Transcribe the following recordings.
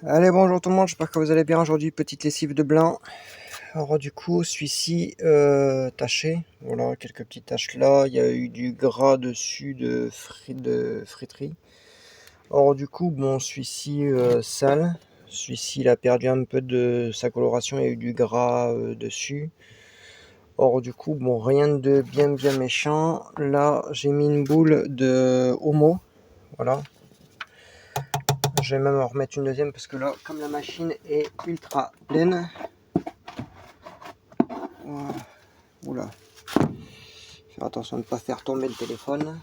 Allez, bonjour tout le monde, j'espère que vous allez bien. Aujourd'hui, petite lessive de blanc. Alors du coup, celui-ci taché, voilà, quelques petites taches là. Il y a eu du gras dessus de friterie. Alors du coup, bon, celui-ci sale. Celui-ci, il a perdu un peu de sa coloration, il y a eu du gras dessus. Or du coup, bon, rien de bien méchant. Là, j'ai mis une boule de homo, voilà. Je vais même en remettre une deuxième parce que là, comme la machine est ultra pleine. Voilà. Oula. Faire attention de ne pas faire tomber le téléphone.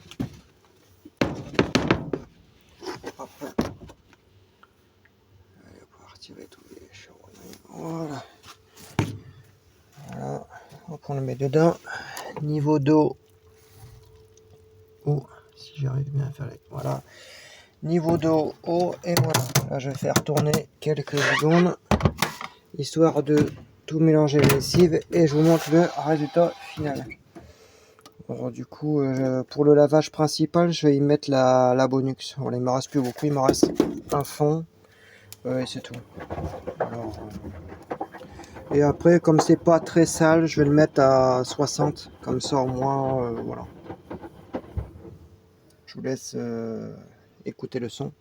Après. Allez, on va retirer tous les chevronnets. Voilà. Voilà. Donc on le met dedans. Niveau d'eau. Oh, si j'arrive bien à faire les. Voilà. Niveau d'eau haut. Et voilà. Là, je vais faire tourner quelques secondes. Histoire de tout mélanger les lessives. Et je vous montre le résultat final. Alors, du coup, pour le lavage principal, je vais y mettre la Bonux. Voilà, il me reste plus beaucoup. Il me reste un fond. Et c'est tout. Alors, et après, comme c'est pas très sale, je vais le mettre à 60. Comme ça, au moins, voilà. Je vous laisse écouter le son.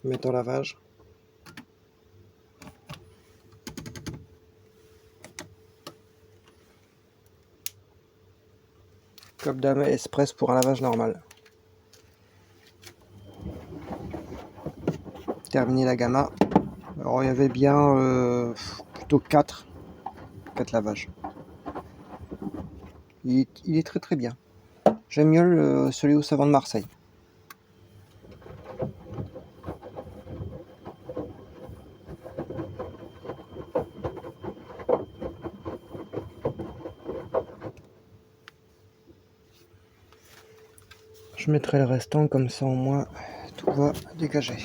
Mettre en lavage. Comme Dame Express pour un lavage normal. Terminer la gamma. Alors, il y avait bien plutôt 4 lavages. Il est très très bien. J'aime mieux celui au savon de Marseille. Je mettrai le restant, comme ça au moins tout va dégager.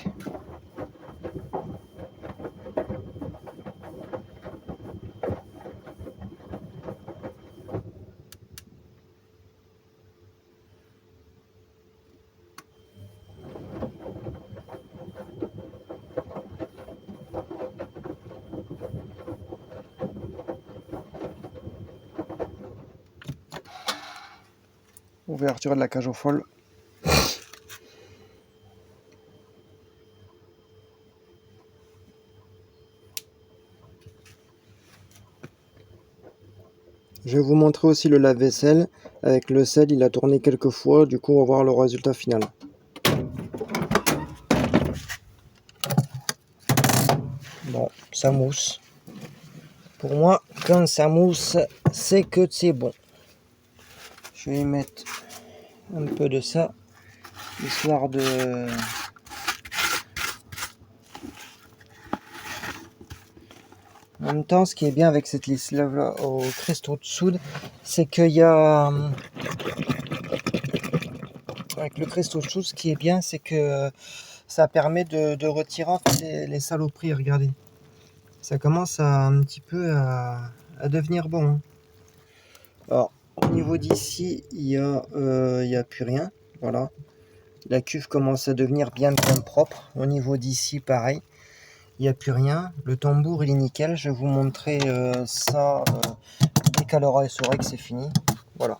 Ouverture de la cage au fol. Je vais vous montrer aussi le lave-vaisselle. Avec le sel, il a tourné quelques fois. Du coup, on va voir le résultat final. Bon, ça mousse. Pour moi, quand ça mousse, c'est que c'est bon. Je vais y mettre un peu de ça, histoire de... En même temps, ce qui est bien avec cette lessive-là au cristaux de soude, c'est qu'il y a... Avec le cristaux de soude, ce qui est bien, c'est que ça permet de retirer en fait, les saloperies. Regardez. Ça commence un petit peu à devenir bon. Alors, au niveau d'ici, il y a plus rien. Voilà. La cuve commence à devenir bien propre. Au niveau d'ici, pareil. Il n'y a plus rien. Le tambour, il est nickel. Je vais vous montrer ça dès qu'elle aura essoré que c'est fini. Voilà.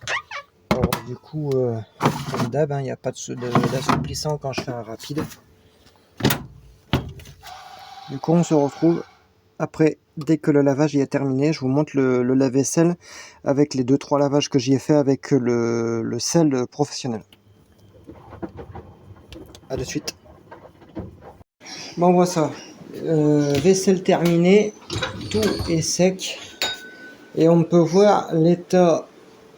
Alors, du coup, comme d'hab, il n'y a pas d'assouplissant quand je fais un rapide. Du coup, on se retrouve après, dès que le lavage est terminé. Je vous montre le lave-vaisselle avec les 2-3 lavages que j'y ai fait avec le sel professionnel. A de suite. Bon, on voit ça. Vaisselle terminée, tout est sec. Et on peut voir l'état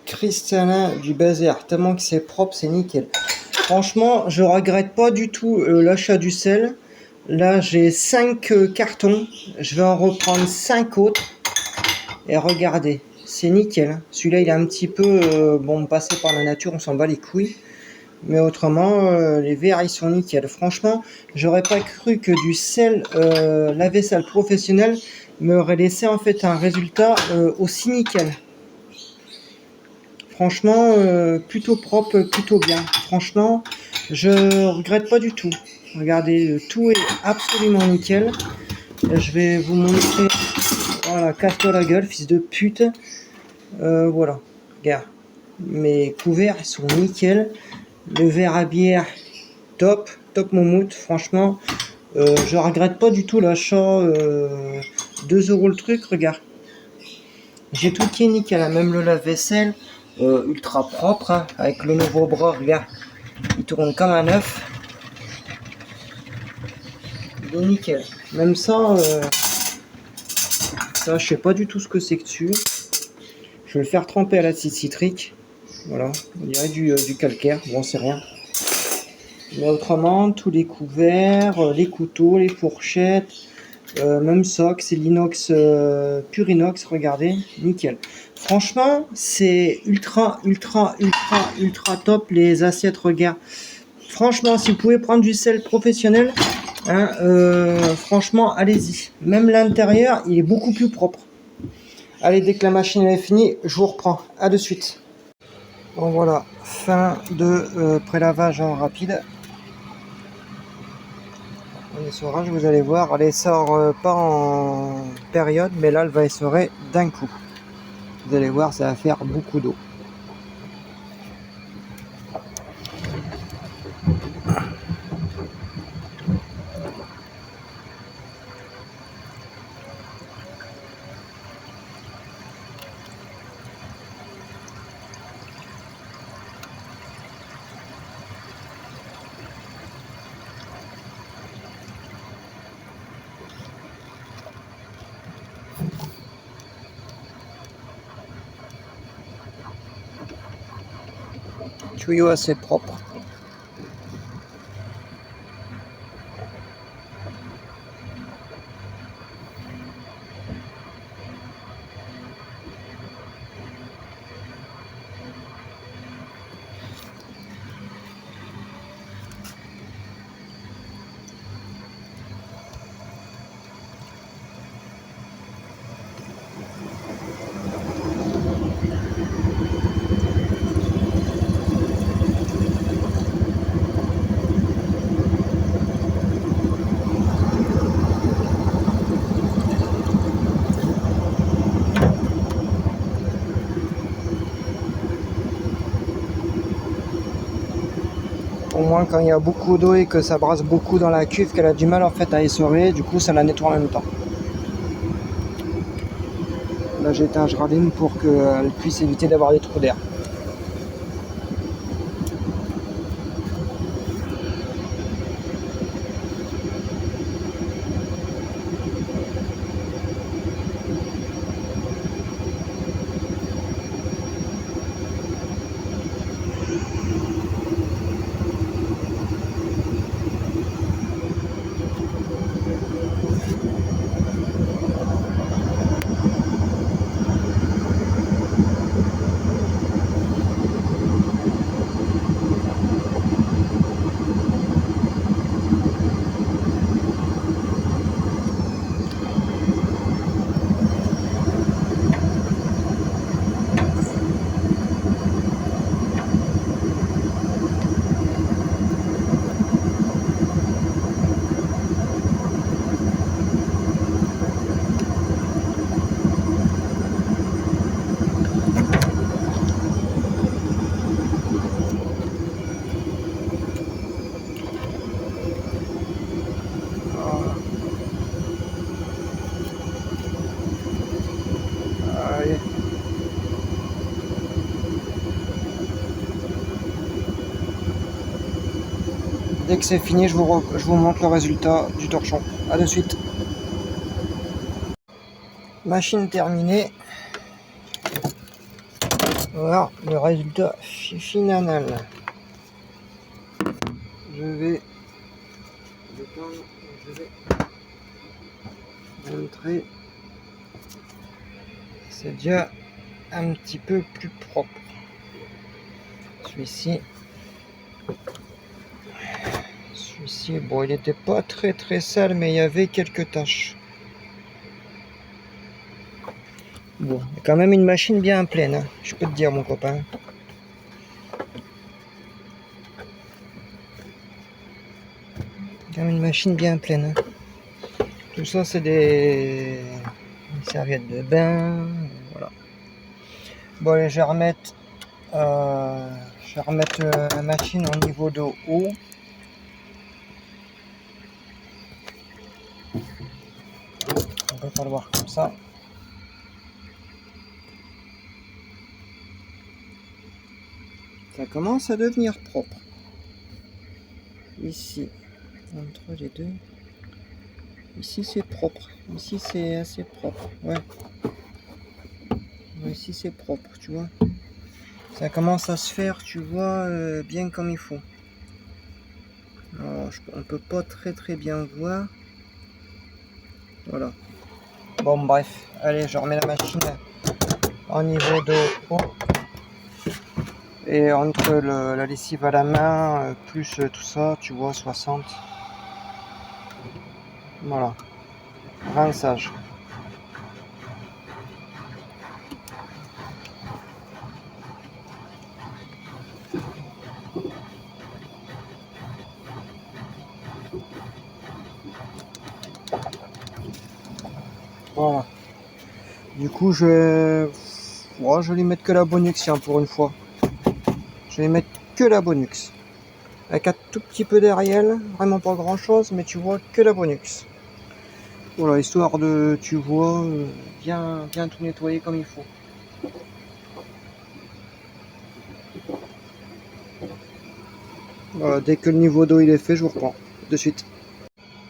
cristallin du baiser. Tellement que c'est propre, c'est nickel. Franchement, je regrette pas du tout l'achat du sel. Là, j'ai 5 cartons. Je vais en reprendre 5 autres. Et regardez, c'est nickel. Celui-là, il est un petit peu bon, passé par la nature, on s'en bat les couilles. Mais autrement, les verres, ils sont nickel. Franchement, j'aurais pas cru que du sel lave-vaisselle professionnel, m'aurait laissé en fait un résultat aussi nickel. Franchement, plutôt propre, plutôt bien. Franchement, je regrette pas du tout. Regardez, tout est absolument nickel. Je vais vous montrer. Voilà, casse-toi la gueule, fils de pute. Voilà, regarde. Mes couverts sont nickel. Le verre à bière, top, top moumoute. Franchement, je regrette pas du tout l'achat. 2 € le truc, regarde. J'ai tout qui est nickel, hein, même le lave-vaisselle, ultra propre, hein, avec le nouveau bras, regarde, il tourne comme un œuf. Il est nickel. Même ça, je sais pas du tout ce que c'est que dessus. Je vais le faire tremper à l'acide citrique. Voilà, on dirait du calcaire, bon c'est rien. Mais autrement, tous les couverts, les couteaux, les fourchettes, même ça, c'est l'inox, pur inox, regardez, nickel. Franchement, c'est ultra top les assiettes, regarde. Franchement, si vous pouvez prendre du sel professionnel, hein, franchement, allez-y. Même l'intérieur, il est beaucoup plus propre. Allez, dès que la machine est finie, je vous reprends. À de suite. Bon voilà, fin de prélavage en rapide. On essorage, vous allez voir, elle sort pas en période, mais là elle va essorer d'un coup. Vous allez voir, ça va faire beaucoup d'eau. Tuyau assez propre. Au moins quand il y a beaucoup d'eau et que ça brasse beaucoup dans la cuve, qu'elle a du mal en fait à essorer, du coup ça la nettoie en même temps. Là j'ai éteint, je rallume pour qu'elle puisse éviter d'avoir des trous d'air. Allez. Dès que c'est fini, je vous montre le résultat du torchon. A de suite. Machine terminée. Voilà le résultat final. Je vais montrer. C'est déjà un petit peu plus propre. Celui-ci, bon, il n'était pas très sale, mais il y avait quelques taches. Bon, c'est quand même une machine bien pleine, hein, je peux te dire, mon copain. Quand même une machine bien pleine. Hein. Tout ça, c'est des serviettes de bain. Voilà. Bon, allez, je vais remettre, la machine au niveau de haut. On va pas le voir comme ça. Ça commence à devenir propre. Ici, entre les deux. Ici c'est propre. Ici c'est assez propre. Ouais. Ici c'est propre, tu vois. Ça commence à se faire, tu vois, bien comme il faut. Alors, on peut pas très bien voir. Voilà. Bon, bref. Allez, je remets la machine au niveau de haut. Et entre la lessive à la main, plus tout ça, tu vois, 60. Voilà. Rinçage. Voilà. Du coup, je vais lui mettre que la Bonux, tiens, pour une fois. Je vais lui mettre que la Bonux. Avec un tout petit peu d'Ariel, vraiment pas grand chose, mais tu vois que la Bonux. Voilà, histoire de, tu vois, bien tout nettoyer comme il faut. Voilà, dès que le niveau d'eau il est fait, je vous reprends de suite.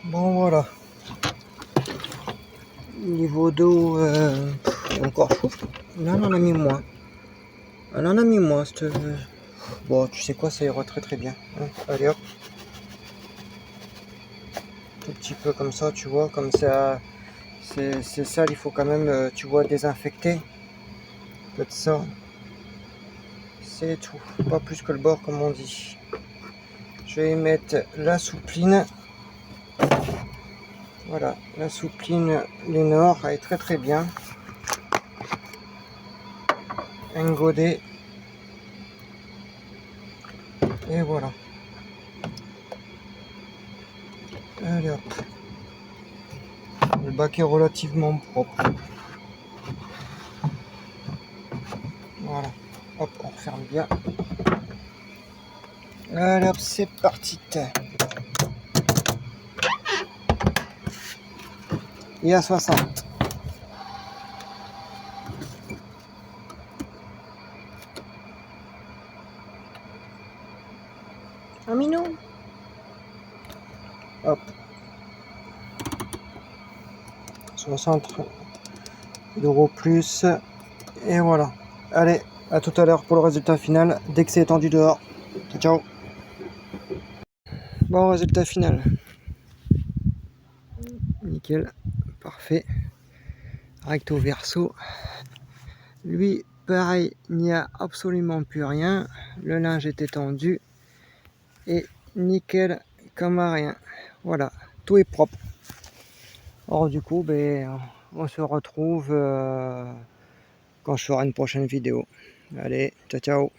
Bon voilà. Niveau d'eau encore chaud. Là on en a mis moins. On en a mis moins. Bon, tu sais quoi, ça ira très bien. Hein. Allez hop. Tout petit peu comme ça, tu vois, comme ça. C'est sale, il faut quand même, tu vois, désinfecter. Peut-être ça. C'est tout. Pas plus que le bord, comme on dit. Je vais y mettre la soupline. Voilà, la soupline Lénore, elle est très bien. Un godet. Et voilà. Allez hop. Le bac est relativement propre. Voilà. Hop, on referme bien. Allez hop, c'est parti. Et à 60. Un minou. Hop. 60 € plus. Et voilà. Allez, à tout à l'heure pour le résultat final, dès que c'est étendu dehors. Ciao. Bon, résultat final. Nickel. Parfait. Recto verso. Lui, pareil, il n'y a absolument plus rien. Le linge est étendu. Et nickel comme à rien. Voilà, tout est propre. Alors du coup, ben, on se retrouve quand je ferai une prochaine vidéo. Allez, ciao ciao.